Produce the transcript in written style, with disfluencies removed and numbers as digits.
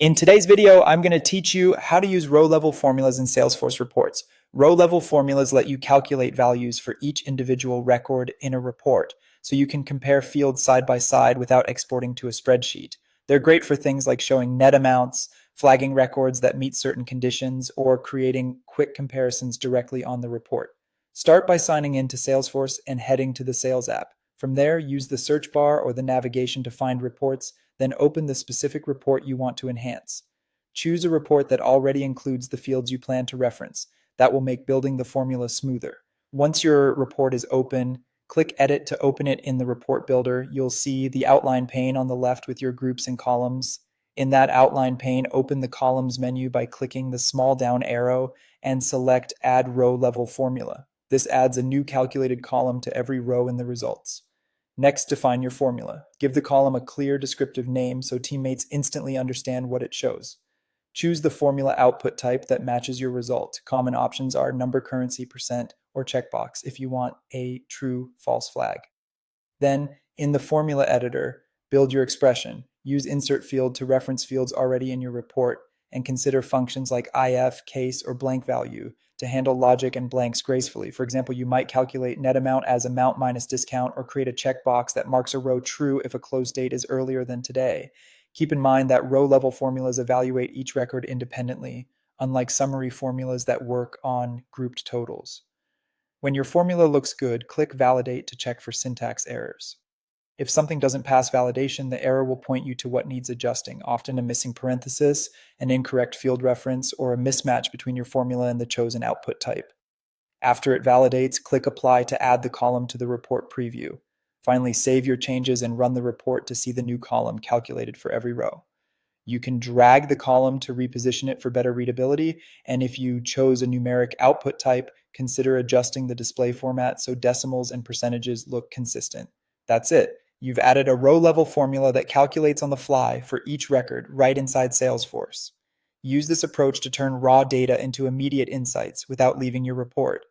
In today's video, I'm going to teach you how to use row-level formulas in Salesforce reports. Row-level formulas let you calculate values for each individual record in a report, so you can compare fields side by side without exporting to a spreadsheet. They're great for things like showing net amounts, flagging records that meet certain conditions, or creating quick comparisons directly on the report. Start by signing in to Salesforce and heading to the Sales app. From there, use the search bar or the navigation to find reports, then open the specific report you want to enhance. Choose a report that already includes the fields you plan to reference. That will make building the formula smoother. Once your report is open, click Edit to open it in the report builder. You'll see the outline pane on the left with your groups and columns. In that outline pane, open the columns menu by clicking the small down arrow and select Add Row Level Formula. This adds a new calculated column to every row in the results. Next, define your formula. Give the column a clear descriptive name so teammates instantly understand what it shows. Choose the formula output type that matches your result. Common options are number, currency, percent, or checkbox if you want a true false flag. Then, in the formula editor, build your expression. Use insert field to reference fields already in your report, and consider functions like if, case, or blank value to handle logic and blanks gracefully. For example, you might calculate net amount as amount minus discount, or create a checkbox that marks a row true if a close date is earlier than today. Keep in mind that row-level formulas evaluate each record independently, unlike summary formulas that work on grouped totals. When your formula looks good, click Validate to check for syntax errors. If something doesn't pass validation, the error will point you to what needs adjusting, often a missing parenthesis, an incorrect field reference, or a mismatch between your formula and the chosen output type. After it validates, click Apply to add the column to the report preview. Finally, save your changes and run the report to see the new column calculated for every row. You can drag the column to reposition it for better readability, and if you chose a numeric output type, consider adjusting the display format so decimals and percentages look consistent. That's it. You've added a row-level formula that calculates on the fly for each record right inside Salesforce. Use this approach to turn raw data into immediate insights without leaving your report.